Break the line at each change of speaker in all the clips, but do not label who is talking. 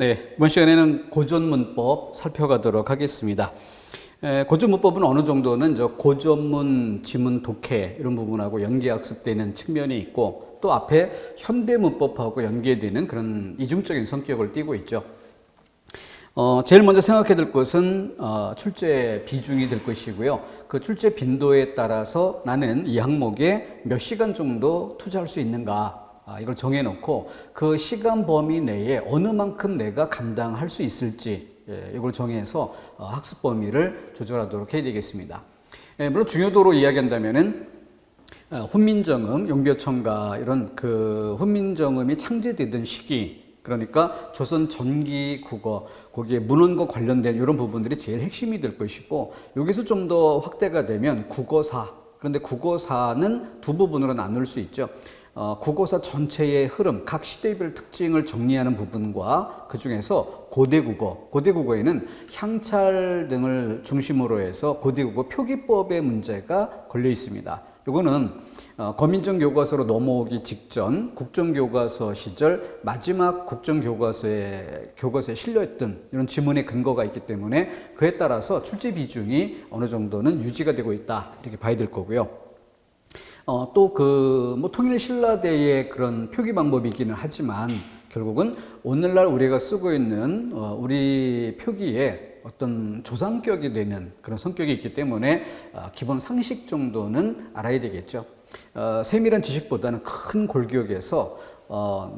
네, 이번 시간에는 고전문법 살펴가도록 하겠습니다. 고전문법은 어느 정도는 고전문, 지문, 독해 이런 부분하고 연계학습되는 측면이 있고 또 앞에 현대문법하고 연계되는 그런 이중적인 성격을 띠고 있죠. 제일 먼저 생각해야 될 것은 출제 비중이 될 것이고요. 그 출제 빈도에 따라서 나는 이 항목에 몇 시간 정도 투자할 수 있는가 이걸 정해놓고 그 시간 범위 내에 어느 만큼 내가 감당할 수 있을지 이걸 정해서 학습 범위를 조절하도록 해야 되겠습니다. 물론 중요도로 이야기한다면은 훈민정음, 용비어천가 이런 그 훈민정음이 창제되던 시기, 그러니까 조선 전기 국어, 거기에 문헌과 관련된 이런 부분들이 제일 핵심이 될 것이고, 여기서 좀 더 확대가 되면 국어사, 그런데 국어사는 두 부분으로 나눌 수 있죠. 국어사 전체의 흐름, 각 시대별 특징을 정리하는 부분과 그 중에서 고대국어, 고대국어에는 향찰 등을 중심으로 해서 고대국어 표기법의 문제가 걸려 있습니다. 이거는 거민정 교과서로 넘어오기 직전 국정교과서 시절 마지막 국정교과서에 실려있던 이런 지문의 근거가 있기 때문에 그에 따라서 출제 비중이 어느 정도는 유지가 되고 있다 이렇게 봐야 될 거고요. 또 통일 신라대의 그런 표기 방법이기는 하지만 결국은 오늘날 우리가 쓰고 있는 우리 표기에 어떤 조상격이 되는 그런 성격이 있기 때문에 기본 상식 정도는 알아야 되겠죠. 세밀한 지식보다는 큰 골격에서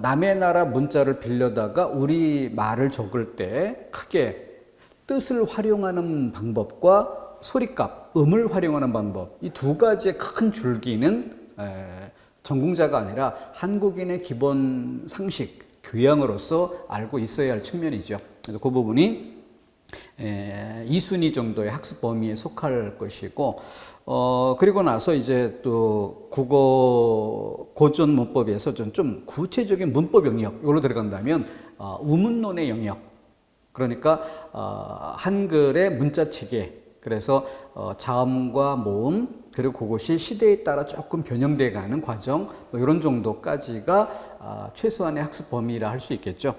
남의 나라 문자를 빌려다가 우리 말을 적을 때 크게 뜻을 활용하는 방법과 소리값, 음을 활용하는 방법, 이 두 가지의 큰 줄기는 전공자가 아니라 한국인의 기본 상식, 교양으로서 알고 있어야 할 측면이죠. 그래서 그 부분이 2순위 정도의 학습 범위에 속할 것이고, 그리고 나서 이제 또 국어 고전 문법에서 좀 구체적인 문법 영역, 이걸로 들어간다면 우문론의 영역, 그러니까 한글의 문자 체계, 그래서 자음과 모음, 그리고 그것이 시대에 따라 조금 변형돼 가는 과정, 이런 정도까지가 최소한의 학습 범위라 할 수 있겠죠.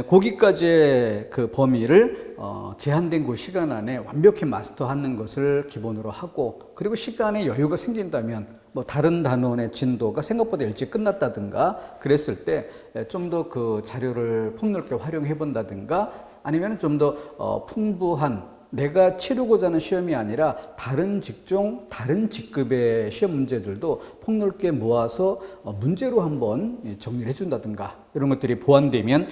거기까지의 그 범위를 제한된 그 시간 안에 완벽히 마스터하는 것을 기본으로 하고, 그리고 시간에 여유가 생긴다면 다른 단원의 진도가 생각보다 일찍 끝났다든가 그랬을 때 좀 더 그 자료를 폭넓게 활용해 본다든가, 아니면 좀 더 풍부한, 내가 치르고자 하는 시험이 아니라 다른 직종, 다른 직급의 시험 문제들도 폭넓게 모아서 문제로 한번 정리를 해준다든가 이런 것들이 보완되면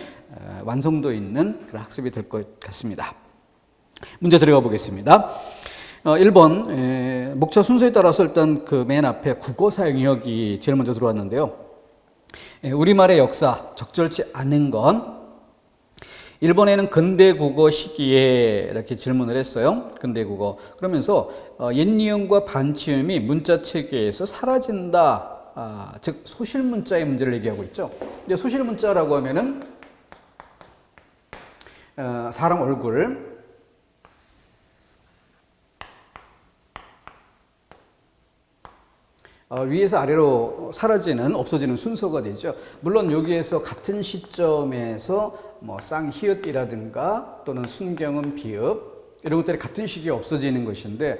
완성도 있는 그런 학습이 될 것 같습니다. 문제 들어가 보겠습니다. 1번 목차 순서에 따라서 일단 그 맨 앞에 국어사 영역이 제일 먼저 들어왔는데요. 우리말의 역사, 적절치 않은 건 1번에는 근대국어 시기에 이렇게 질문을 했어요. 근대국어. 그러면서 옛니음과 반치음이 문자체계에서 사라진다. 즉 소실문자의 문제를 얘기하고 있죠. 근데 소실문자라고 하면은 사람 얼굴, 위에서 아래로 사라지는, 없어지는 순서가 되죠. 물론 여기에서 같은 시점에서 쌍히읗이라든가 또는 순경음, 비읍 이런 것들이 같은 시기에 없어지는 것인데,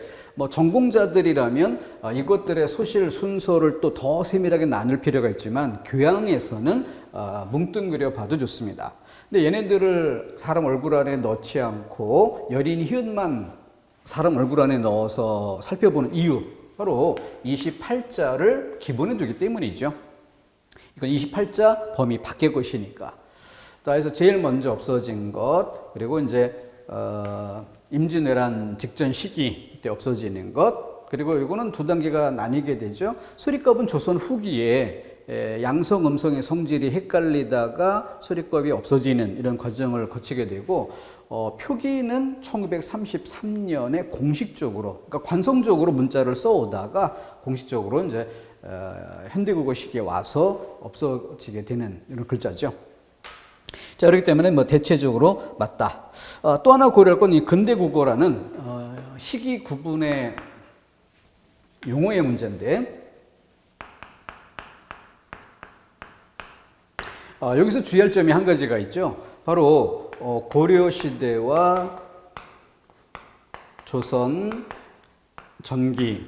전공자들이라면 이것들의 소실 순서를 또 더 세밀하게 나눌 필요가 있지만 교양에서는 뭉뚱그려 봐도 좋습니다. 근데 얘네들을 사람 얼굴 안에 넣지 않고 여린 히읗만 사람 얼굴 안에 넣어서 살펴보는 이유, 바로 28자를 기본에 두기 때문이죠. 이건 28자 범위 밖의 것이니까. 그래서 제일 먼저 없어진 것, 그리고 이제 임진왜란 직전 시기 때 없어지는 것, 그리고 이거는 두 단계가 나뉘게 되죠. 소리값은 조선 후기에 양성, 음성의 성질이 헷갈리다가 소리값이 없어지는 이런 과정을 거치게 되고, 표기는 1933년에 공식적으로, 그러니까 관성적으로 문자를 써오다가 공식적으로 이제 현대국어 시기에 와서 없어지게 되는 이런 글자죠. 자, 그렇기 때문에 대체적으로 맞다. 또 하나 고려할 건 이 근대국어라는 시기 구분의 용어의 문제인데, 여기서 주의할 점이 한 가지가 있죠. 바로 고려시대와 조선 전기,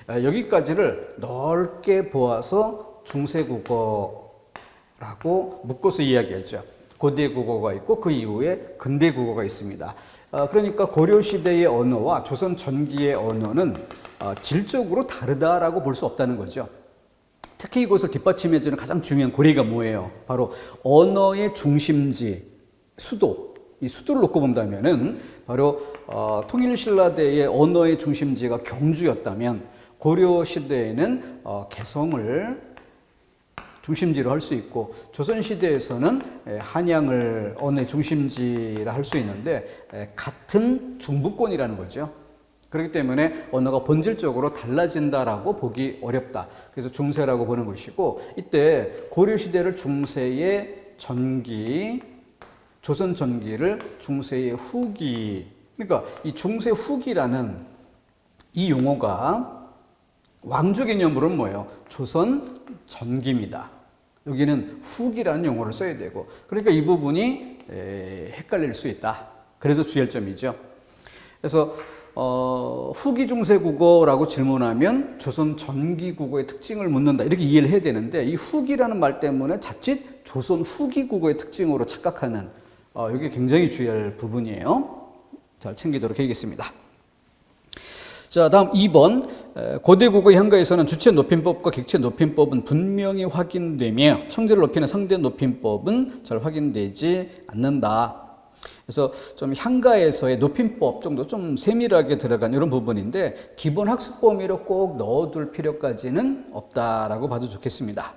여기까지를 넓게 보아서 중세국어라고 묶어서 이야기하죠. 고대 국어가 있고 그 이후에 근대 국어가 있습니다. 그러니까 고려시대의 언어와 조선 전기의 언어는 질적으로 다르다라고 볼 수 없다는 거죠. 특히 이것을 뒷받침해주는 가장 중요한 고리가 뭐예요? 바로 언어의 중심지, 수도. 이 수도를 놓고 본다면은 바로 통일신라대의 언어의 중심지가 경주였다면 고려 시대에는 개성을 중심지로 할 수 있고 조선 시대에서는 한양을 언어의 중심지라 할 수 있는데 같은 중부권이라는 거죠. 그렇기 때문에 언어가 본질적으로 달라진다라고 보기 어렵다. 그래서 중세라고 보는 것이고 이때 고려 시대를 중세의 전기, 조선 전기를 중세의 후기. 그러니까 이 중세 후기라는 이 용어가 왕조 개념으로는 뭐예요? 조선 전기입니다. 여기는 후기라는 용어를 써야 되고 그러니까 이 부분이 헷갈릴 수 있다. 그래서 주의점이죠. 그래서 후기 중세 국어라고 질문하면 조선 전기 국어의 특징을 묻는다. 이렇게 이해를 해야 되는데 이 후기라는 말 때문에 자칫 조선 후기 국어의 특징으로 착각하는 이게 굉장히 주의할 부분이에요. 잘 챙기도록 하겠습니다. 자, 다음 2번. 고대 국어 향가에서는 주체 높임법과 객체 높임법은 분명히 확인되며 청제를 높이는 상대 높임법은 잘 확인되지 않는다. 그래서 좀 향가에서의 높임법 정도 좀 세밀하게 들어간 이런 부분인데 기본 학습 범위로 꼭 넣어둘 필요까지는 없다라고 봐도 좋겠습니다.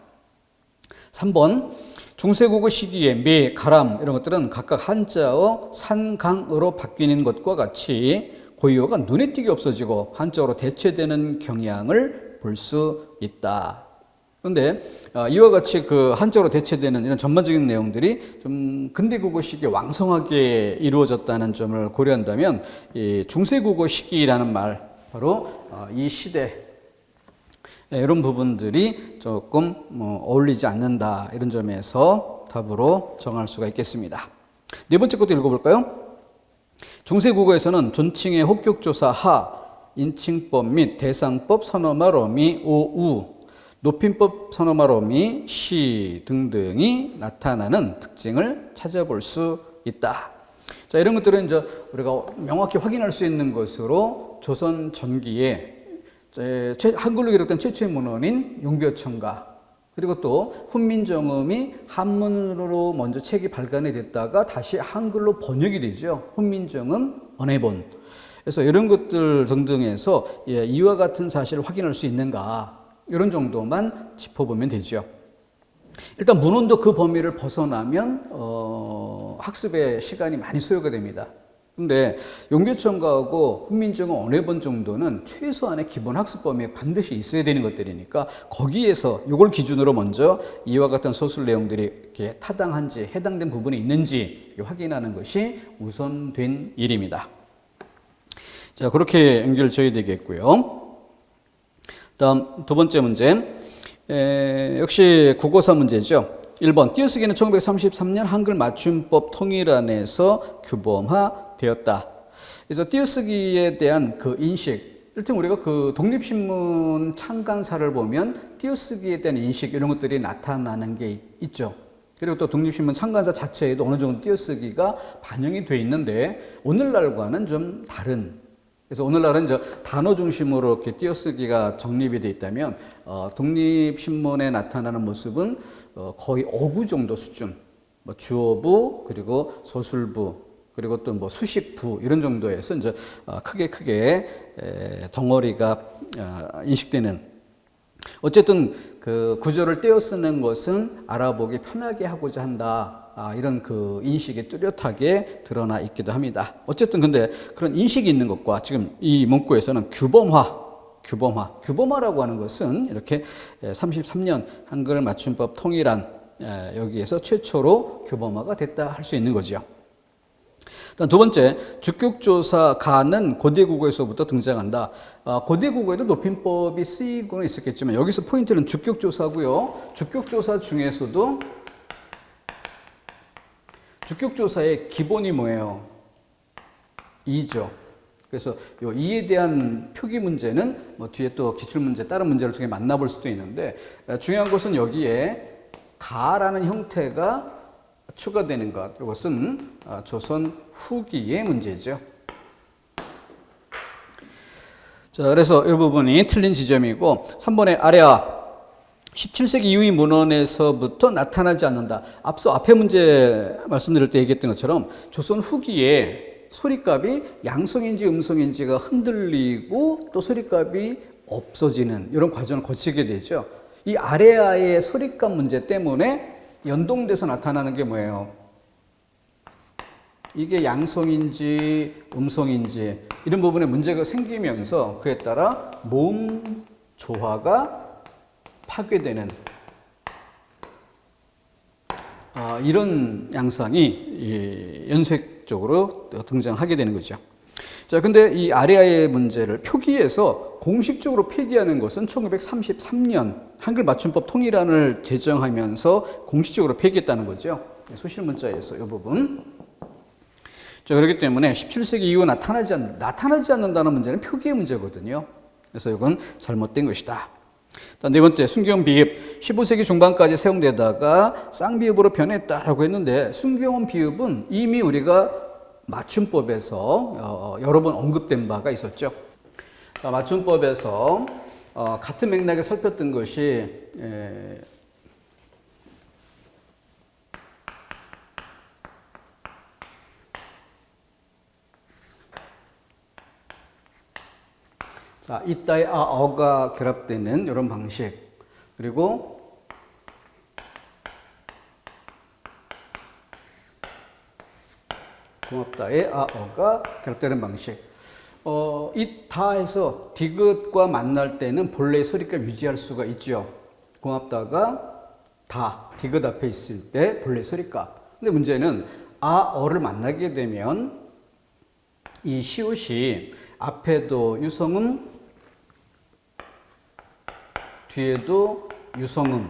3번. 중세국어 시기에 매, 가람 이런 것들은 각각 한자어 산강으로 바뀌는 것과 같이 고유어가 눈에 띄게 없어지고 한자어로 대체되는 경향을 볼 수 있다. 그런데 이와 같이 그 한자어로 대체되는 이런 전반적인 내용들이 좀 근대국어 시기에 왕성하게 이루어졌다는 점을 고려한다면 이 중세국어 시기라는 말, 바로 이 시대 이런 부분들이 조금 어울리지 않는다. 이런 점에서 답으로 정할 수가 있겠습니다. 네 번째 것도 읽어볼까요? 중세국어에서는 존칭의 혹격조사 하, 인칭법 및 대상법 선어말어미 오우, 높임법 선어말어미 시 등등이 나타나는 특징을 찾아볼 수 있다. 자, 이런 것들은 이제 우리가 명확히 확인할 수 있는 것으로 조선 전기에 한글로 기록된 최초의 문헌인 용비어천가, 그리고 또 훈민정음이 한문으로 먼저 책이 발간이 됐다가 다시 한글로 번역이 되죠. 훈민정음 언해본. 그래서 이런 것들 등등에서 이와 같은 사실을 확인할 수 있는가, 이런 정도만 짚어보면 되죠. 일단 문헌도 그 범위를 벗어나면 학습의 시간이 많이 소요가 됩니다. 근데 용비어천가하고 훈민정음 언해본 정도는 최소한의 기본 학습 범위에 반드시 있어야 되는 것들이니까 거기에서 이걸 기준으로 먼저 이와 같은 서술 내용들이 이렇게 타당한지 해당된 부분이 있는지 확인하는 것이 우선된 일입니다. 자, 그렇게 연결 지어야 되겠고요. 다음 두 번째 문제, 역시 국어사 문제죠. 1번, 띄어쓰기는 1933년 한글 맞춤법 통일안에서 규범화되었다. 그래서 띄어쓰기에 대한 그 인식, 일단 우리가 그 독립신문 창간사를 보면 띄어쓰기에 대한 인식 이런 것들이 나타나는 게 있죠. 그리고 또 독립신문 창간사 자체에도 어느 정도 띄어쓰기가 반영이 돼 있는데 오늘날과는 좀 다른, 그래서 오늘날은 이제 단어 중심으로 이렇게 띄어쓰기가 정립이 돼 있다면 독립신문에 나타나는 모습은 거의 어구 정도 수준, 뭐 주어부 그리고 서술부 그리고 또 뭐 수식부 이런 정도에서 이제 크게 덩어리가 인식되는. 어쨌든 그 구조를 떼어 쓰는 것은 알아보기 편하게 하고자 한다. 이런 그 인식이 뚜렷하게 드러나 있기도 합니다. 어쨌든 근데 그런 인식이 있는 것과 지금 이 문구에서는 규범화라고 하는 것은 이렇게 33년 한글 맞춤법 통일안 여기에서 최초로 규범화가 됐다 할 수 있는 거죠. 두 번째, 주격조사가는 고대국어에서부터 등장한다. 고대국어에도 높임법이 쓰이고는 있었겠지만 여기서 포인트는 주격조사고요. 주격조사 중에서도 주격조사의 기본이 뭐예요? 2죠. 그래서 이 2에 대한 표기 문제는 뭐 뒤에 또 기출문제, 다른 문제를 통해 만나볼 수도 있는데, 중요한 것은 여기에 가라는 형태가 추가되는 것. 이것은 조선 후기의 문제죠. 자, 그래서 이 부분이 틀린 지점이고, 3번의 아래와 17세기 이후의 문헌에서부터 나타나지 않는다. 앞서 앞에 문제 말씀드릴 때 얘기했던 것처럼 조선 후기에 소리값이 양성인지 음성인지가 흔들리고 또 소리값이 없어지는 이런 과정을 거치게 되죠. 이 아래아의 소리값 문제 때문에 연동돼서 나타나는 게 뭐예요? 이게 양성인지 음성인지 이런 부분에 문제가 생기면서 그에 따라 모음 조화가 파괴되는 이런 양상이 연색적으로 등장하게 되는 거죠. 자, 근데 이 아래아의 문제를 표기해서 공식적으로 폐기하는 것은 1933년 한글 맞춤법 통일안을 제정하면서 공식적으로 폐기했다는 거죠. 소실 문자에서 이 부분. 자, 그렇기 때문에 17세기 이후 나타나지 않는다는 문제는 표기의 문제거든요. 그래서 이건 잘못된 것이다. 네 번째, 순경 비읍. 15세기 중반까지 사용되다가 쌍비읍으로 변했다라고 했는데, 순경 비읍은 이미 우리가 맞춤법에서 여러 번 언급된 바가 있었죠. 맞춤법에서 같은 맥락에 살폈던 것이 자, 이따의 어가 결합되는 이런 방식, 그리고 고맙다의 어가 결합되는 방식. 이다에서 디귿과 만날 때는 본래의 소리값 유지할 수가 있죠. 고맙다가 다 디귿 앞에 있을 때 본래 소리값. 근데 문제는 어를 만나게 되면 이 시옷이 앞에도 유성음, 뒤에도 유성음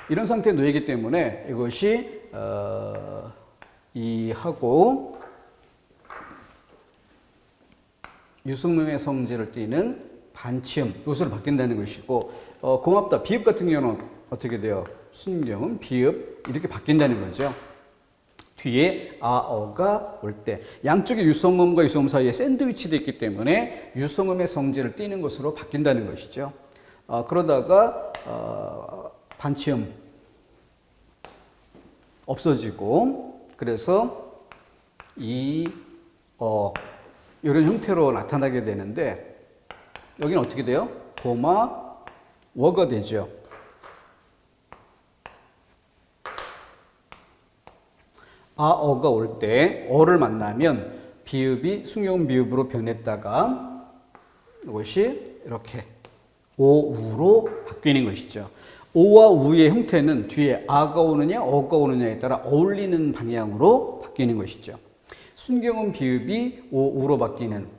이런 상태에 놓이기 때문에 이것이 이하고 유성음의 성질을 띠는 반치음 요소로 바뀐다는 것이고, 고맙다 비읍 같은 경우는 어떻게 돼요? 순경음, 비읍 이렇게 바뀐다는 거죠. 뒤에 어가 올 때 양쪽에 유성음과 유성음 사이에 샌드위치되어 있기 때문에 유성음의 성질을 띠는 것으로 바뀐다는 것이죠. 그러다가 반치음 없어지고, 그래서 이런 형태로 나타나게 되는데, 여기는 어떻게 돼요? 고마워가 되죠. 어가 올 때 어를 만나면 비읍이 순경 비읍으로 변했다가 이것이 이렇게 오우로 바뀌는 것이죠. 오와 우의 형태는 뒤에 아가 오느냐 어가 오느냐에 따라 어울리는 방향으로 바뀌는 것이죠. 순경음 비읍이 오우로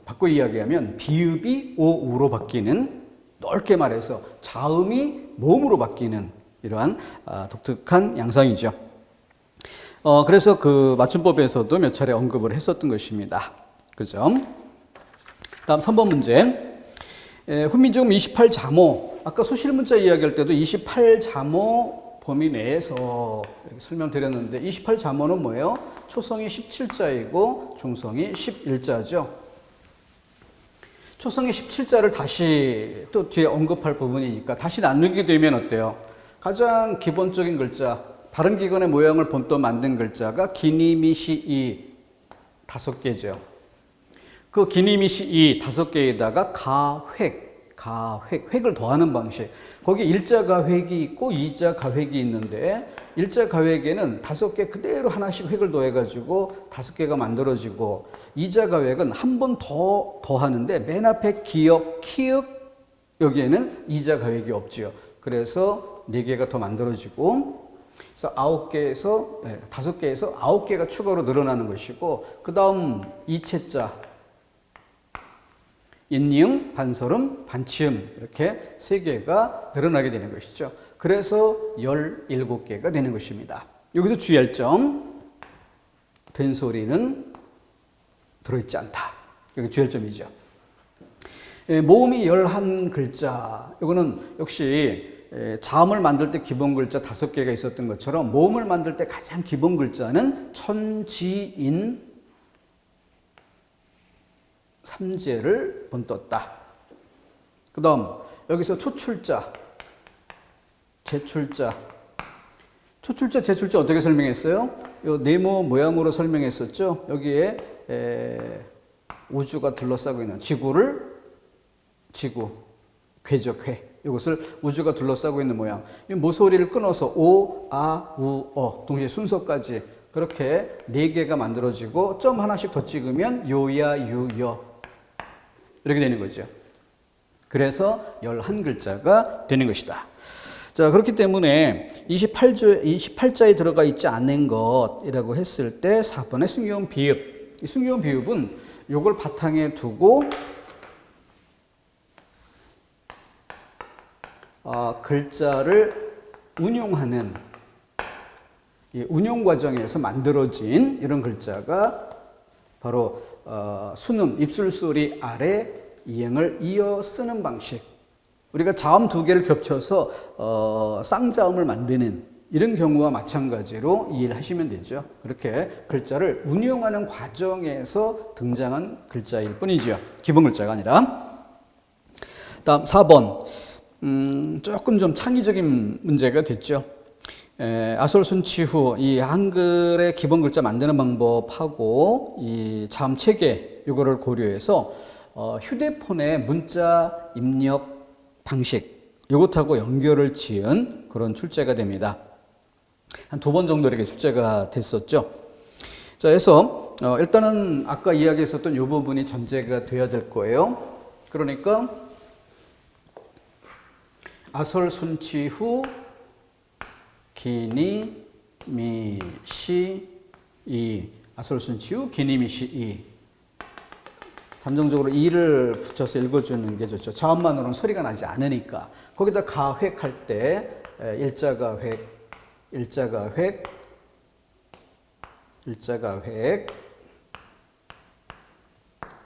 바꿔 이야기하면 비읍이 오우로 바뀌는, 넓게 말해서 자음이 모음으로 바뀌는 이러한 독특한 양상이죠. 그래서 그 맞춤법에서도 몇 차례 언급을 했었던 것입니다. 그죠? 다음 3번 문제. 훈민정음 28자모. 아까 소실문자 이야기할 때도 28자모 범위 내에서 이렇게 설명드렸는데, 28자모는 뭐예요? 초성이 17자이고 중성이 11자죠. 초성의 17자를 다시 또 뒤에 언급할 부분이니까 다시 나누게 되면 어때요? 가장 기본적인 글자, 발음기관의 모양을 본떠 만든 글자가 기니미시이 5개죠. 그 기니미시이 5개에다가 획을 더하는 방식. 거기 일자 가획이 있고 이자 가획이 있는데, 일자 가획에는 5개 그대로 하나씩 획을 더해가지고 5개가 만들어지고, 이자 가획은 한 번 더 더하는데 맨 앞에 기역, 키읔 여기에는 이자 가획이 없지요. 그래서 4개가 더 만들어지고, 그래서 5개에서 9개가 추가로 늘어나는 것이고, 그 다음 이체자, 인니응, 반설음, 반치음 이렇게 3개가 늘어나게 되는 것이죠. 그래서 17개가 되는 것입니다. 여기서 주의할 점, 된소리는 들어있지 않다. 여기 주의점이죠. 모음이 11글자. 이거는 역시 자음을 만들 때 기본 글자 5개가 있었던 것처럼 모음을 만들 때 가장 기본 글자는 천지인 삼재를 번떴다. 그 다음 여기서 초출자, 제출자. 초출자, 제출자 어떻게 설명했어요? 요 네모 모양으로 설명했었죠. 여기에 우주가 둘러싸고 있는 지구, 궤죠, 궤. 이것을 우주가 둘러싸고 있는 모양. 이 모서리를 끊어서 오, 아, 우, 어 동시에 순서까지 그렇게 4개가 만들어지고 점 하나씩 더 찍으면 요야, 유, 여 이렇게 되는 거죠. 그래서 11글자가 되는 것이다. 자, 그렇기 때문에 28자에 들어가 있지 않은 것이라고 했을 때 4번의 순기음 비읍. 이 순기음 비읍은 요걸 바탕에 두고 글자를 운용하는 이 운용 과정에서 만들어진 이런 글자가 바로 순음, 입술소리 아래 이행을 이어 쓰는 방식. 우리가 자음 2개를 겹쳐서 쌍자음을 만드는 이런 경우와 마찬가지로 이해를 하시면 되죠. 그렇게 글자를 운용하는 과정에서 등장한 글자일 뿐이죠. 기본 글자가 아니라. 다음 4번. 조금 좀 창의적인 문제가 됐죠. 아솔순치후 이 한글의 기본 글자 만드는 방법하고 이 자음 체계 이거를 고려해서 휴대폰의 문자 입력 방식 이것하고 연결을 지은 그런 출제가 됩니다. 한 2번 정도 이렇게 출제가 됐었죠. 자, 그래서 일단은 아까 이야기했었던 이 부분이 전제가 돼야 될 거예요. 그러니까 아솔순치후 기니 미시 이 아솔순치후 기니 미시 이 잠정적으로 이를 붙여서 읽어주는 게 좋죠. 자음만으로는 소리가 나지 않으니까. 거기다 가획할 때 일자가 획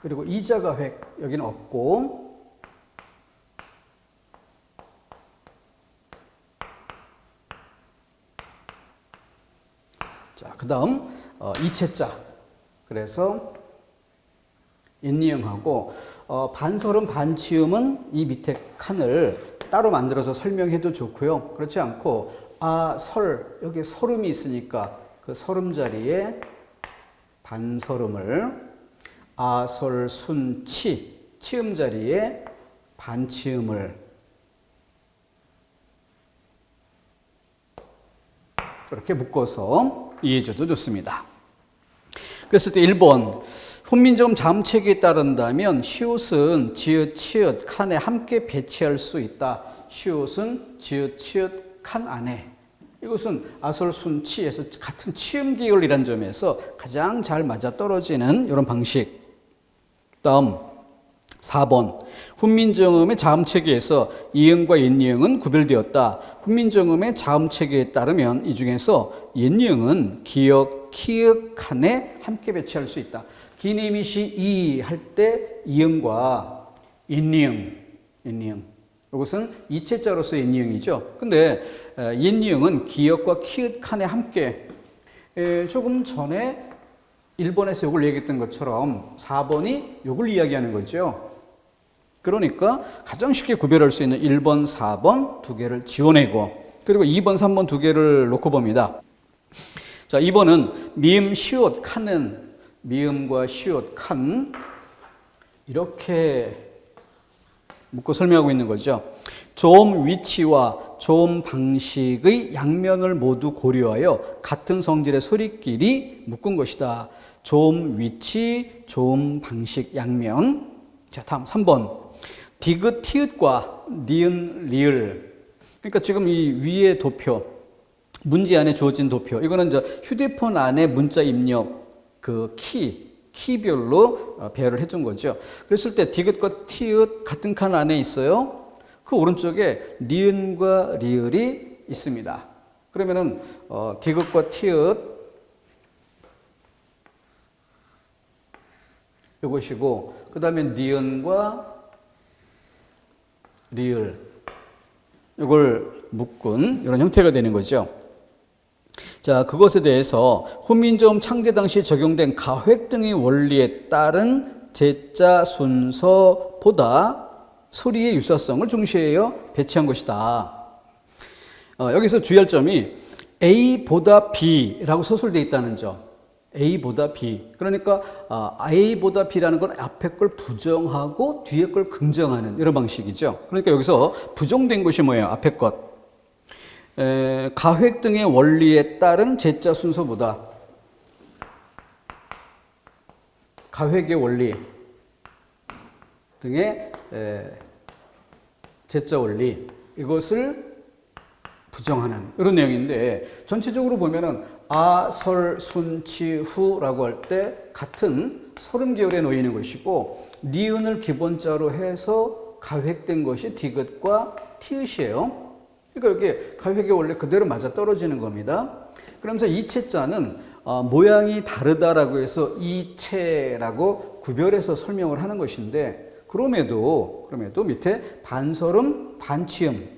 그리고 이자가 획 여기는 없고 자, 그 다음 이체자. 그래서 인니응하고 반설음 반치음은 이 밑에 칸을 따로 만들어서 설명해도 좋고요. 그렇지 않고 설 여기 설음이 있으니까 그 설음 자리에 반설음을 아설 순치 치음 자리에 반치음을 그렇게 묶어서 이해해줘도 좋습니다. 그랬을 때 1번 훈민정음 자음체계에 따른다면 시옷은 지읒, 치읒, 칸에 함께 배치할 수 있다. 시옷은 지읒, 치읒, 칸 안에. 이것은 아솔순치에서 같은 치음 계열이라는 점에서 가장 잘 맞아떨어지는 이런 방식. 다음 4번 훈민정음의 자음체계에서 이응과 옛이응은 구별되었다. 훈민정음의 자음체계에 따르면 이 중에서 옛이응은 기역, 키읔, 칸에 함께 배치할 수 있다. 기니미시 이 할 때 이응과 옛이응 이것은 이체자로서 옛이응이죠. 근데 옛이응은 기역과 키읔, 칸에 함께 조금 전에 1번에서 이걸 얘기했던 것처럼 4번이 이걸 이야기하는 거죠. 그러니까 가장 쉽게 구별할 수 있는 1번, 4번 2개를 지워내고 그리고 2번, 3번 2개를 놓고 봅니다. 자, 2번은 미음, 시옷, 칸은 미음과 시옷, 칸 이렇게 묶고 설명하고 있는 거죠. 조음 위치와 조음 방식의 양면을 모두 고려하여 같은 성질의 소리끼리 묶은 것이다. 조음 위치, 조음 방식, 양면. 자, 다음 3번. 디귿, 티읕과 니은, 리을. 그러니까 지금 이 위에 도표, 문제 안에 주어진 도표. 이거는 이제 휴대폰 안에 문자 입력 그 키별로 배열을 해준 거죠. 그랬을 때 디귿과 티읕 같은 칸 안에 있어요. 그 오른쪽에 니은과 리을이 있습니다. 그러면은 디귿과 티읕 이것이고, 그 다음에 니은과 리을, 이걸 묶은 이런 형태가 되는 거죠. 자, 그것에 대해서 훈민정음 창제 당시 적용된 가획 등의 원리에 따른 제자 순서보다 소리의 유사성을 중시하여 배치한 것이다. 여기서 주의할 점이 A보다 B라고 서술되어 있다는 점. A보다 B. 그러니까 A보다 B라는 건 앞에 걸 부정하고 뒤에 걸 긍정하는 이런 방식이죠. 그러니까 여기서 부정된 것이 뭐예요? 앞에 것. 가획 등의 원리에 따른 제자 순서보다 가획의 원리 등의 제자 원리, 이것을 부정하는 이런 내용인데, 전체적으로 보면은 아, 설, 순, 치, 후라고 할 때 같은 서른 계열에 놓이는 것이고, 니은을 기본자로 해서 가획된 것이 디귿과 티읕이에요. 그러니까 이게 가획의 원래 그대로 맞아 떨어지는 겁니다. 그러면서 이 채자는 모양이 다르다라고 해서 이채라고 구별해서 설명을 하는 것인데, 그럼에도 밑에 반설음, 반치음,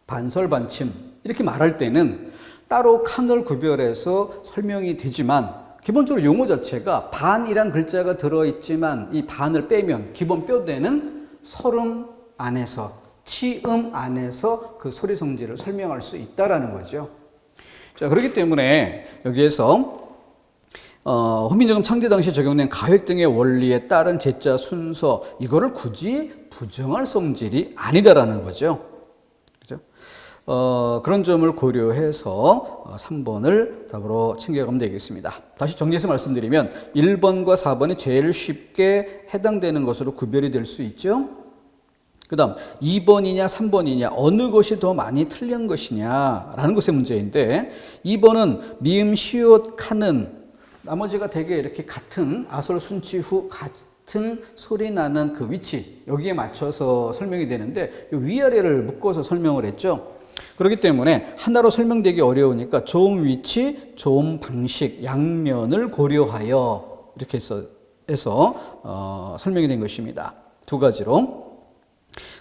반설, 반침 이렇게 말할 때는 따로 칸을 구별해서 설명이 되지만, 기본적으로 용어 자체가 반이란 글자가 들어있지만 이 반을 빼면 기본 뼈대는 설음 안에서, 치음 안에서 그 소리 성질을 설명할 수 있다라는 거죠. 자, 그렇기 때문에 여기에서 훈민정음 창제 당시 적용된 가획 등의 원리에 따른 제자 순서, 이거를 굳이 부정할 성질이 아니다라는 거죠. 그죠? 그런 점을 고려해서 3번을 답으로 챙겨가면 되겠습니다. 다시 정리해서 말씀드리면 1번과 4번이 제일 쉽게 해당되는 것으로 구별이 될 수 있죠. 그 다음 2번이냐 3번이냐 어느 것이 더 많이 틀린 것이냐라는 것의 문제인데, 2번은 미음, 시옷, 카는 나머지가 되게 이렇게 같은 아설, 순치, 후 같은 소리 나는 그 위치, 여기에 맞춰서 설명이 되는데 위아래를 묶어서 설명을 했죠. 그렇기 때문에 하나로 설명되기 어려우니까 조음 위치, 조음 방식, 양면을 고려하여 이렇게 해서 설명이 된 것입니다. 두 가지로.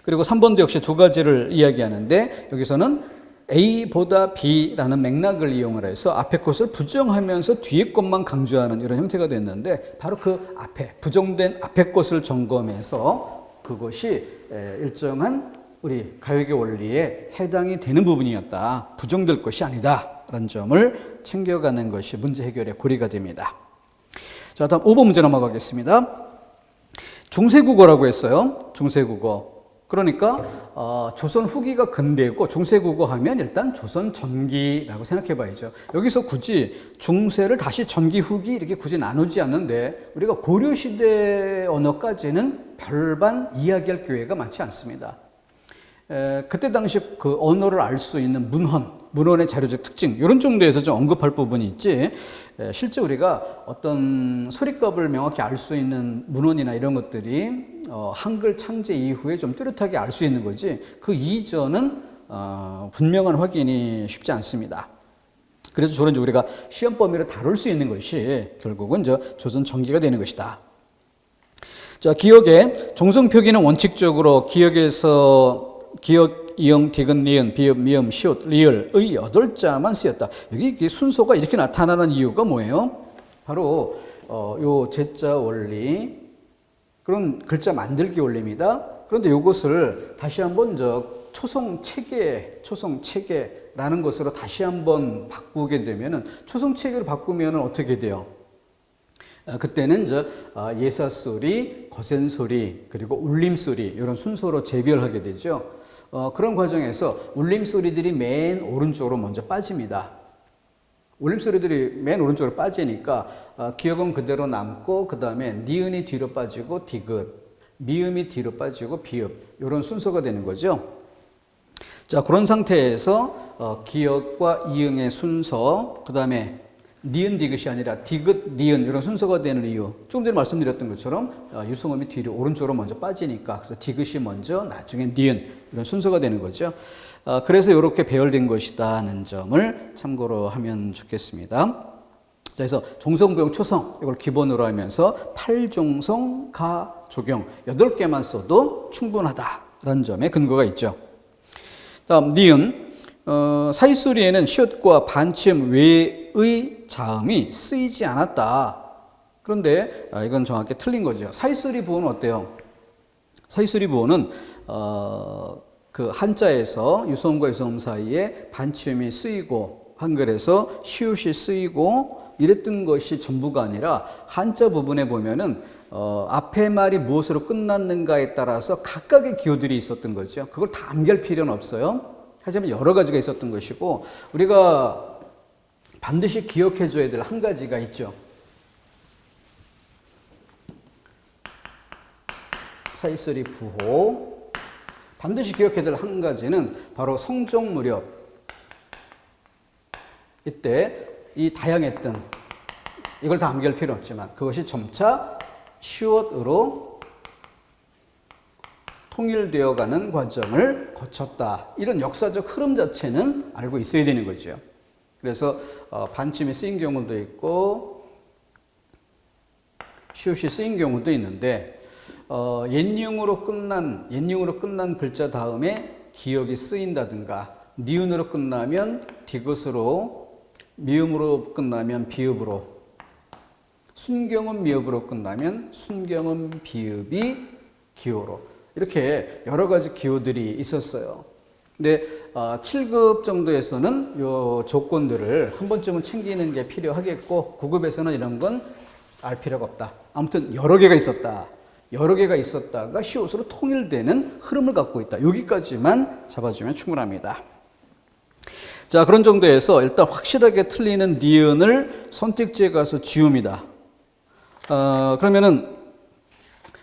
그리고 3번도 역시 두 가지를 이야기하는데, 여기서는 A보다 B라는 맥락을 이용을 해서 앞에 것을 부정하면서 뒤에 것만 강조하는 이런 형태가 됐는데, 바로 그 앞에 부정된 앞에 것을 점검해서 그것이 일정한 우리 가획의 원리에 해당이 되는 부분이었다, 부정될 것이 아니다 라는 점을 챙겨가는 것이 문제 해결의 고리가 됩니다. 자, 다음 5번 문제 넘어가겠습니다. 중세국어라고 했어요. 중세국어. 그러니까 조선 후기가 근대고 중세국어 하면 일단 조선 전기라고 생각해 봐야죠. 여기서 굳이 중세를 다시 전기 후기 이렇게 굳이 나누지 않는데, 우리가 고려시대 언어까지는 별반 이야기할 기회가 많지 않습니다. 그때 당시 그 언어를 알 수 있는 문헌의 자료적 특징, 이런 정도에서 좀 언급할 부분이 있지, 실제 우리가 어떤 소리값을 명확히 알 수 있는 문헌이나 이런 것들이 한글 창제 이후에 좀 뚜렷하게 알 수 있는 거지, 그 이전은 분명한 확인이 쉽지 않습니다. 그래서 주로 이제 우리가 시험 범위를 다룰 수 있는 것이 결국은 조선 전기가 되는 것이다. 자, 기역의 종성표기는 원칙적으로 기역에서 기역, 이응, 디귿, 니은, 비읍, 미음, 시옷, 리을의 8자만 쓰였다. 여기 순서가 이렇게 나타나는 이유가 뭐예요? 바로 요 제자 원리, 그런 글자 만들기 원리입니다. 그런데 이것을 다시 한번 초성 체계라는 것으로 다시 한번 바꾸게 되면은, 초성 체계를 바꾸면은 어떻게 돼요? 그때는 예사소리, 거센소리, 그리고 울림소리, 이런 순서로 재별하게 되죠. 그런 과정에서 울림소리들이 맨 오른쪽으로 먼저 빠집니다. 울림소리들이 맨 오른쪽으로 빠지니까 기역은 그대로 남고, 그 다음에 니은이 뒤로 빠지고 디귿, 미음이 뒤로 빠지고 비읍, 이런 순서가 되는 거죠. 자, 그런 상태에서 기역과 이응의 순서, 그 다음에 니은 디귿이 아니라 디귿 니은, 이런 순서가 되는 이유, 조금 전에 말씀드렸던 것처럼 유성음이 뒤로 오른쪽으로 먼저 빠지니까, 그래서 디귿이 먼저 나중에 니은, 이런 순서가 되는 거죠. 그래서 이렇게 배열된 것이다는 점을 참고로 하면 좋겠습니다. 자, 그래서 종성, 부용, 초성 이걸 기본으로 하면서 팔종성, 가, 조경 8개만 써도 충분하다라는 점에 근거가 있죠. 다음 니은. 사이소리에는 시옷과 반치음 외의 자음이 쓰이지 않았다. 그런데 이건 정확히 틀린 거죠. 사이소리 부호는 어때요? 사이소리 부호는 그 한자에서 유소음과 유소음 사이에 반치음이 쓰이고 한글에서 시옷이 쓰이고 이랬던 것이 전부가 아니라 한자 부분에 보면은 앞에 말이 무엇으로 끝났는가에 따라서 각각의 기호들이 있었던 거죠. 그걸 다 암기할 필요는 없어요. 하지만 여러 가지가 있었던 것이고 우리가 반드시 기억해 줘야 될 한 가지가 있죠. 사이소리 부호. 반드시 기억해야 될 한 가지는 바로 성종 무렵. 이때 이 다양했던 이걸 다 암기할 필요 없지만 그것이 점차 시옷으로 통일되어가는 과정을 거쳤다. 이런 역사적 흐름 자체는 알고 있어야 되는 거죠. 그래서 반침이 쓰인 경우도 있고 시옷이 쓰인 경우도 있는데 옛니응으로 끝난 글자 다음에 기역이 쓰인다든가 니은으로 끝나면 디귿으로 미음으로 끝나면 비읍으로 순경음 미읍으로 끝나면 순경음 비읍이 기호로 이렇게 여러 가지 기호들이 있었어요. 근데 7급 정도에서는 이 조건들을 한 번쯤은 챙기는 게 필요하겠고 9급에서는 이런 건 알 필요가 없다. 아무튼 여러 개가 있었다. 여러 개가 있었다가 시옷으로 통일되는 흐름을 갖고 있다. 여기까지만 잡아주면 충분합니다. 자, 그런 정도에서 일단 확실하게 틀리는 니은을 선택지에 가서 지웁니다. 그러면은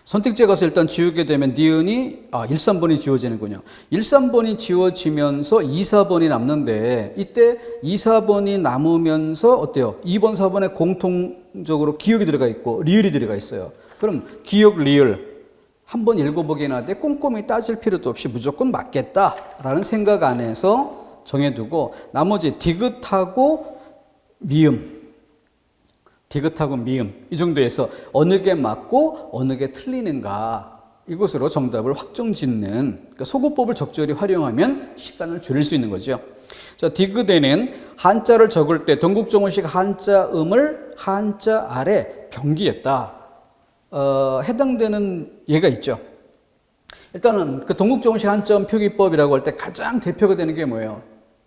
선택지에 가서 일단 지우게 되면 니은이 1, 3번이 지워지는군요. 1, 3번이 지워지면서 2, 4번이 남는데 이때 2, 4번이 남으면서 어때요? 2번, 4번에 공통적으로 기역이 들어가 있고 리을이 들어가 있어요. 그럼 기역, 리을 한번 읽어보긴 하되 꼼꼼히 따질 필요도 없이 무조건 맞겠다라는 생각 안에서 정해두고 나머지 디귿하고 미음 이 정도에서 어느 게 맞고 어느 게 틀리는가 이것으로 정답을 확정짓는 그러니까 소구법을 적절히 활용하면 시간을 줄일 수 있는 거죠. 자, 디귿에는 한자를 적을 때 동국정원식 한자음을 한자 아래 병기했다. 해당되는 예가 있죠. 일단은 그 동국정원식 한자음 표기법이라고 할 때 가장 대표가 되는 게 뭐예요?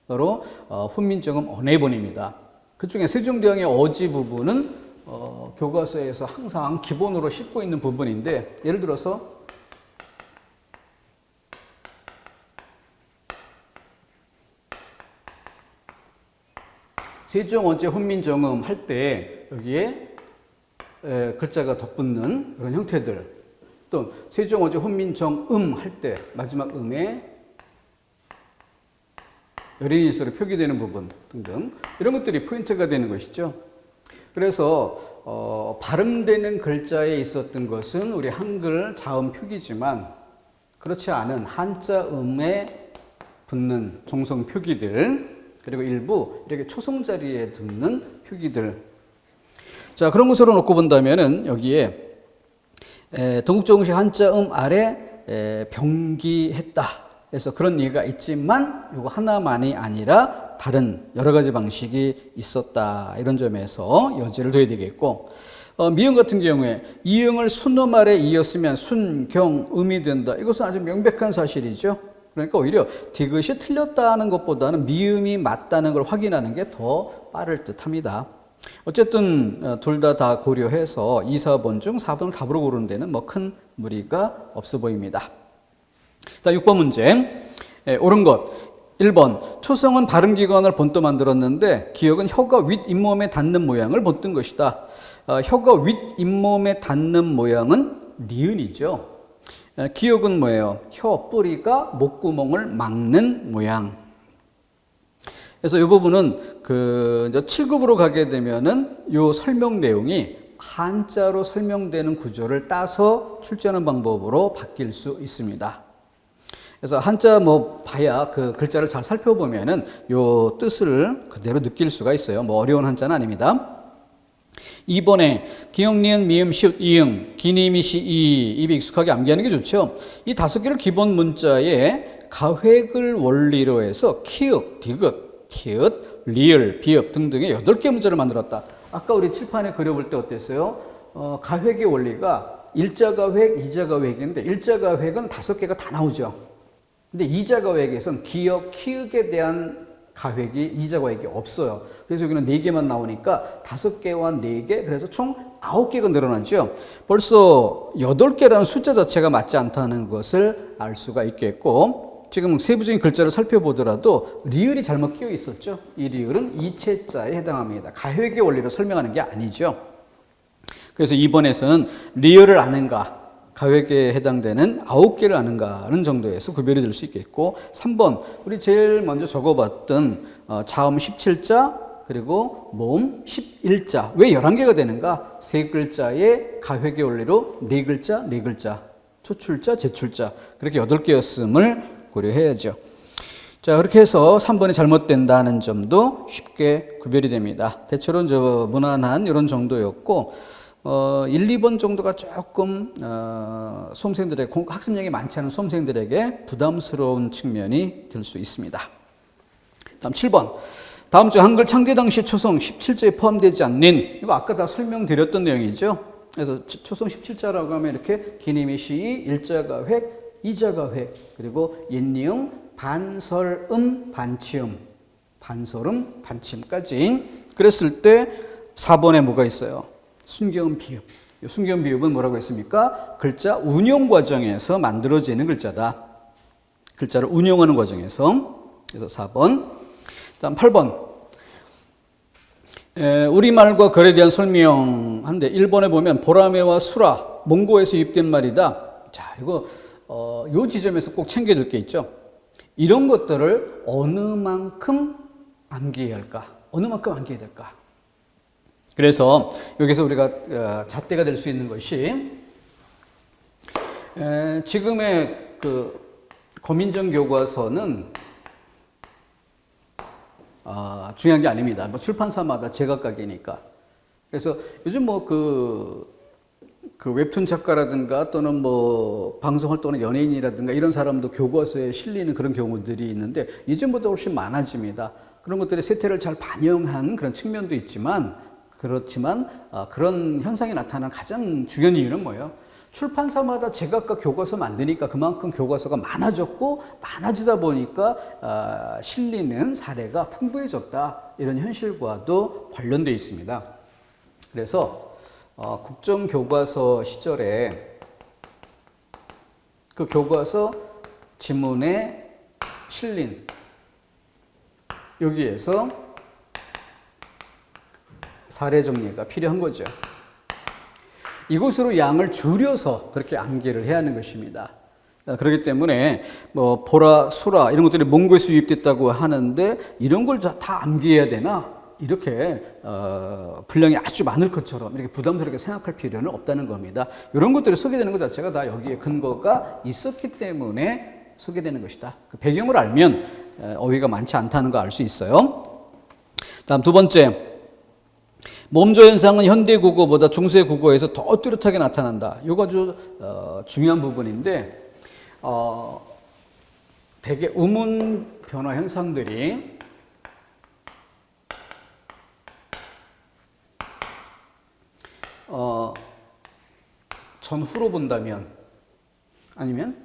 바로 훈민정음 언해본입니다. 그 중에 세종대왕의 어지 부분은 교과서에서 항상 기본으로 싣고 있는 부분인데 예를 들어서 세종 어제 훈민정음 할 때 여기에 글자가 덧붙는 그런 형태들 또 세종 어제 훈민정음 할 때 마지막 음에 열인일서로 표기되는 부분 등등 이런 것들이 포인트가 되는 것이죠. 그래서 발음되는 글자에 있었던 것은 우리 한글 자음 표기지만 그렇지 않은 한자음에 붙는 종성 표기들 그리고 일부 이렇게 초성 자리에 붙는 표기들 자 그런 것으로 놓고 본다면은 여기에 동국정식 한자음 아래 병기했다. 그래서 그런 예가 있지만 이거 하나만이 아니라 다른 여러 가지 방식이 있었다. 이런 점에서 여지를 둬야 되겠고 미음 같은 경우에 이응을 순음 아래 이었으면 순경음이 된다. 이것은 아주 명백한 사실이죠. 그러니까 오히려 디귿이 틀렸다는 것보다는 미음이 맞다는 걸 확인하는 게 더 빠를 듯합니다. 어쨌든 둘 다 고려해서 2, 4번 중 4번을 답으로 고르는 데는 뭐 큰 무리가 없어 보입니다. 자, 6번 문제. 옳은 것. 1번. 초성은 발음기관을 본떠 만들었는데 기역은 혀가 윗 잇몸에 닿는 모양을 본뜬 것이다. 혀가 윗 잇몸에 닿는 모양은 니은이죠. 기역은 뭐예요? 혀 뿌리가 목구멍을 막는 모양. 그래서 이 부분은 이제 7급으로 가게 되면은 이 설명 내용이 한자로 설명되는 구조를 따서 출제하는 방법으로 바뀔 수 있습니다. 그래서 한자 봐야 그 글자를 잘 살펴보면은 요 뜻을 그대로 느낄 수가 있어요. 어려운 한자는 아닙니다. 2번에 기역, 니은, 미음, 시옷, 이응, 기니, 미시, 이 입이 익숙하게 암기하는 게 좋죠. 이 5개를 기본 문자에 가획을 원리로 해서 키읔, 디귿, 티읕, 리을, 비읍 등등의 8개 문자를 만들었다. 아까 우리 칠판에 그려볼 때 어땠어요? 가획의 원리가 일자가획, 이자가획인데 일자가획은 5개가 다 나오죠. 근데 이자가획에선 기역, 키읔에 대한 가획이 이자가획이 없어요. 그래서 여기는 4개만 나오니까 5개와 4개, 그래서 총 9개가 늘어나죠. 벌써 8개라는 숫자 자체가 맞지 않다는 것을 알 수가 있겠고, 지금 세부적인 글자를 살펴보더라도 리을이 잘못 끼어 있었죠. 이 리을은 이체자에 해당합니다. 가획의 원리로 설명하는 게 아니죠. 그래서 2번에서는 리을을 아는가, 가획에 해당되는 9개를 아는가는 정도에서 구별이 될 수 있겠고, 3번 우리 제일 먼저 적어봤던 자음 17자 그리고 모음 11자 왜 11개가 되는가? 3글자의 가획의 원리로 4글자 4글자 초출자 제출자 그렇게 8개였음을 고려해야죠. 자, 그렇게 해서 3번이 잘못된다는 점도 쉽게 구별이 됩니다. 대체로 무난한 이런 정도였고, 1, 2번 정도가 조금 수험생들의 학습량이 많지 않은 수험생들에게 부담스러운 측면이 될 수 있습니다. 다음 7번. 다음 주 한글 창제 당시 초성 17자에 포함되지 않는, 이거 아까 다 설명드렸던 내용이죠. 그래서 초성 17자라고 하면 이렇게 기니미시, 일자가획, 이자가획, 그리고 옛니응, 반설음, 반치음, 반설음, 반치음까지. 그랬을 때 4번에 뭐가 있어요? 순기음 비읍. 순기음 비읍은 뭐라고 했습니까? 글자 운용 과정에서 만들어지는 글자다. 글자를 운용하는 과정에서. 그래서 4번. 다음 8번. 우리말과 글에 대한 설명한데 1번에 보면 보라매와 수라, 몽고에서 유입된 말이다. 자, 이거 요 지점에서 꼭 챙겨둘 게 있죠. 이런 것들을 어느 만큼 암기해야 할까? 어느 만큼 암기해야 될까? 그래서 여기서 우리가 잣대가 될 수 있는 것이 지금의 그 거민정 교과서는 중요한 게 아닙니다. 뭐 출판사마다 제각각이니까. 그래서 요즘 뭐 그 웹툰 작가라든가 또는 뭐 방송 활동하는 연예인이라든가 이런 사람도 교과서에 실리는 그런 경우들이 있는데 이전보다 훨씬 많아집니다. 그런 것들이 세태를 잘 반영한 그런 측면도 있지만, 그렇지만 그런 현상이 나타나는 가장 중요한 이유는 뭐예요? 출판사마다 제각각 교과서 만드니까 그만큼 교과서가 많아졌고, 많아지다 보니까 실리는 사례가 풍부해졌다. 이런 현실과도 관련되어 있습니다. 그래서 국정교과서 시절에 그 교과서 지문에 실린 여기에서 사례 정리가 필요한 거죠. 이곳으로 양을 줄여서 그렇게 암기를 해야 하는 것입니다. 그렇기 때문에 뭐 보라, 수라 이런 것들이 몽고에서 유입됐다고 하는데 이런 걸 다 암기해야 되나? 이렇게 분량이 아주 많을 것처럼 이렇게 부담스럽게 생각할 필요는 없다는 겁니다. 이런 것들이 소개되는 것 자체가 다 여기에 근거가 있었기 때문에 소개되는 것이다. 그 배경을 알면 어휘가 많지 않다는 거 알 수 있어요. 다음 2번째. 몸조 현상은 현대 국어보다 중세 국어에서 더 뚜렷하게 나타난다. 이거 아주 중요한 부분인데, 대개 우문 변화 현상들이 전후로 본다면, 아니면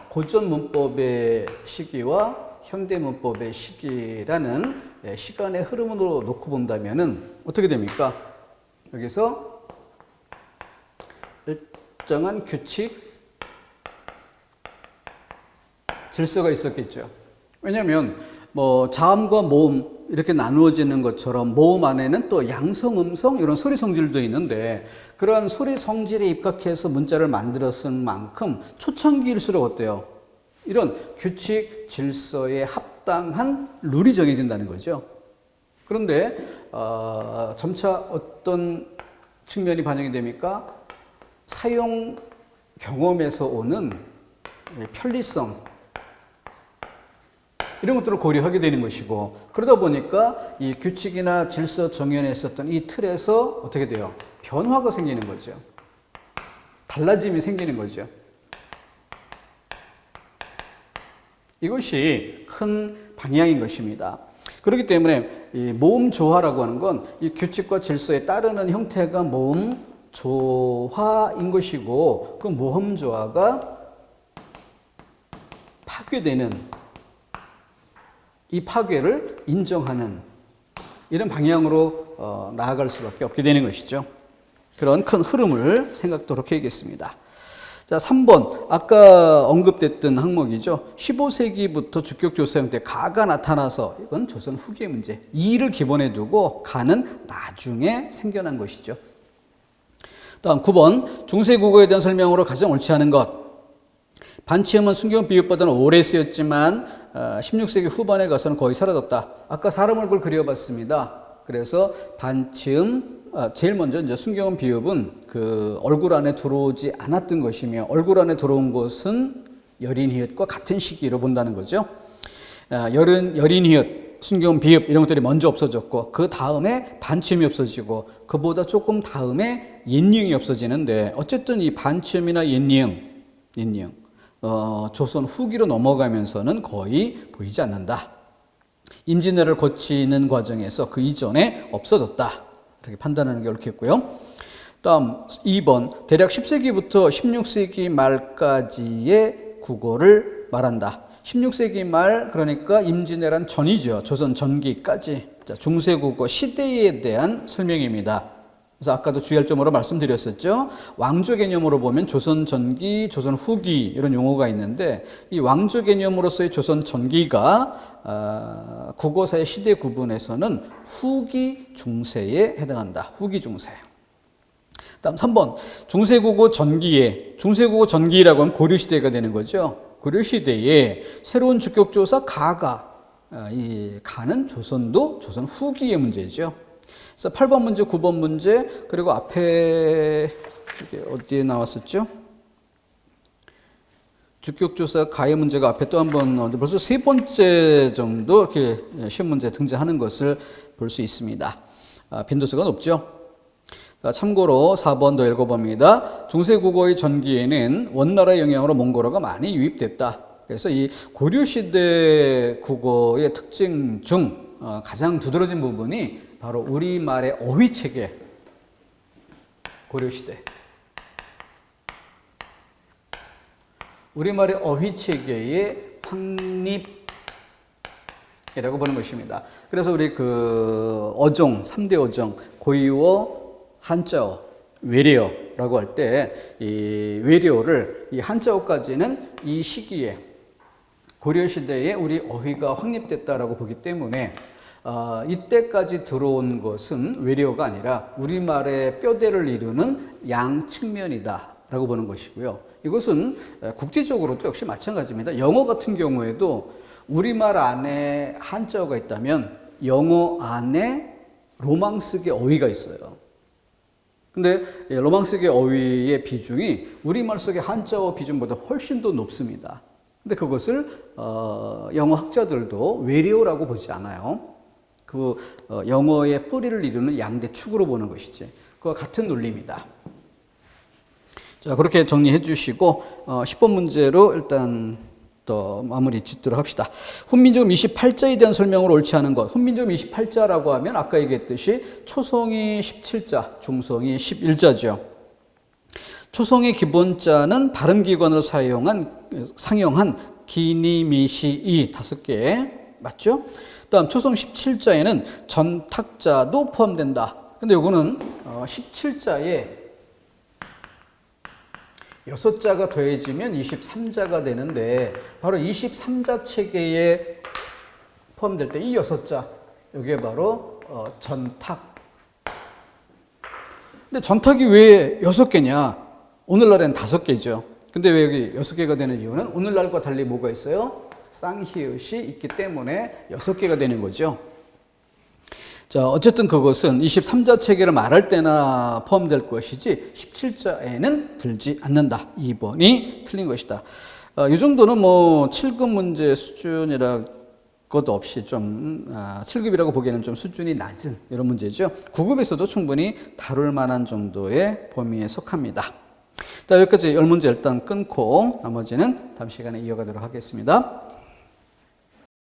고전 문법의 시기와 현대 문법의 시기라는 시간의 흐름으로 놓고 본다면은 어떻게 됩니까? 여기서 일정한 규칙, 질서가 있었겠죠. 왜냐하면 뭐 자음과 모음 이렇게 나누어지는 것처럼 모음 안에는 또 양성, 음성 이런 소리 성질도 있는데, 그러한 소리 성질에 입각해서 문자를 만들었은 만큼 초창기일수록 어때요? 이런 규칙, 질서에 합당한 룰이 정해진다는 거죠. 그런데 점차 어떤 측면이 반영이 됩니까? 사용 경험에서 오는 편리성, 이런 것들을 고려하게 되는 것이고, 그러다 보니까 이 규칙이나 질서 정연에 있었던 이 틀에서 어떻게 돼요? 변화가 생기는 거죠. 달라짐이 생기는 거죠. 이것이 큰 방향인 것입니다. 그렇기 때문에 이 모음 조화라고 하는 건 이 규칙과 질서에 따르는 형태가 모음 조화인 것이고, 그 모음 조화가 파괴되는, 이 파괴를 인정하는 이런 방향으로 나아갈 수밖에 없게 되는 것이죠. 그런 큰 흐름을 생각토록 해야겠습니다. 자, 3번. 아까 언급됐던 항목이죠. 15세기부터 주격조사 형태 가가 나타나서, 이건 조선 후기의 문제. 이를 기본에 두고 가는 나중에 생겨난 것이죠. 다음 9번. 중세국어에 대한 설명으로 가장 옳지 않은 것. 반치음은 순경 비읍보다는 오래 쓰였지만 16세기 후반에 가서는 거의 사라졌다. 아까 사람 얼굴 그려봤습니다. 그래서 반치음, 제일 먼저 이제 순경음 비읍은 그 얼굴 안에 들어오지 않았던 것이며, 얼굴 안에 들어온 것은 여린히읗과 같은 시기로 본다는 거죠. 여린히읗, 순경음 비읍 이런 것들이 먼저 없어졌고, 그 다음에 반치음이 없어지고, 그보다 조금 다음에 옌니응이 없어지는데, 어쨌든 이 반치음이나 옌니응 조선 후기로 넘어가면서는 거의 보이지 않는다. 임진왜를 거치는 과정에서 그 이전에 없어졌다. 이렇게 판단하는 게 옳겠고요. 다음 2번. 대략 10세기부터 16세기 말까지의 국어를 말한다. 16세기 말, 그러니까 임진왜란 전이죠. 조선 전기까지. 자, 중세국어 시대에 대한 설명입니다. 그래서 아까도 주의할 점으로 말씀드렸었죠. 왕조 개념으로 보면 조선 전기, 조선 후기 이런 용어가 있는데, 이 왕조 개념으로서의 조선 전기가 국어사의 시대 구분에서는 후기 중세에 해당한다. 후기 중세. 다음 3번. 중세국어 전기라고 하면 고려시대가 되는 거죠. 고려시대에 새로운 주격조사 가가, 이 가는 조선도 조선 후기의 문제죠. 그래서 8번 문제, 9번 문제, 그리고 앞에 어디에 나왔었죠? 주격조사 가의 문제가 앞에 또 한 번 나오는데, 벌써 세 번째 정도 이렇게 시험 문제 등장하는 것을 볼 수 있습니다. 빈도수가 높죠. 참고로 4번 더 읽어봅니다. 중세국어의 전기에는 원나라의 영향으로 몽골어가 많이 유입됐다. 그래서 이 고려시대 국어의 특징 중 가장 두드러진 부분이 바로 우리말의 어휘체계, 고려시대. 우리말의 어휘체계의 확립이라고 보는 것입니다. 그래서 우리 그 어종, 3대 어종, 고유어, 한자어, 외래어라고 할 때 이 외래어를, 이 한자어까지는 이 시기에 고려시대에 우리 어휘가 확립됐다라고 보기 때문에 이때까지 들어온 것은 외래어가 아니라 우리말의 뼈대를 이루는 양측면이다라고 보는 것이고요. 이것은 국제적으로도 역시 마찬가지입니다. 영어 같은 경우에도 우리말 안에 한자어가 있다면 영어 안에 로망스계 어휘가 있어요. 근데 로망스계 어휘의 비중이 우리말 속의 한자어 비중보다 훨씬 더 높습니다. 근데 그것을 영어 학자들도 외래어라고 보지 않아요. 그 영어의 뿌리를 이루는 양대 축으로 보는 것이지. 그와 같은 논리입니다. 자, 그렇게 정리해 주시고 10번 문제로 일단 또 마무리 짓도록 합시다. 훈민정음 28자에 대한 설명으로 옳지 않은 것. 훈민정음 28자라고 하면 아까 얘기했듯이 초성이 17자, 중성이 11자죠. 초성의 기본자는 발음기관으로 상용한 기니미시이 5개 맞죠? 다음 초성 17자에는 전탁자도 포함된다. 근데 이거는 17자에 6자가 더해지면 23자가 되는데, 바로 23자 체계에 포함될 때 이 6자, 이게 바로 전탁. 근데 전탁이 왜 6개냐? 오늘날엔 5개죠. 근데 왜 여기 6개가 되는 이유는 오늘날과 달리 뭐가 있어요? 쌍히읗이 있기 때문에 6개가 되는 거죠. 자, 어쨌든 그것은 23자 체계를 말할 때나 포함될 것이지 17자에는 들지 않는다. 2번이 틀린 것이다. 이 정도는 뭐 7급 문제 수준이라 것 없이 좀 7급이라고 보기에는 좀 수준이 낮은 이런 문제죠. 9급에서도 충분히 다룰 만한 정도의 범위에 속합니다. 자, 여기까지 10문제 일단 끊고 나머지는 다음 시간에 이어가도록 하겠습니다.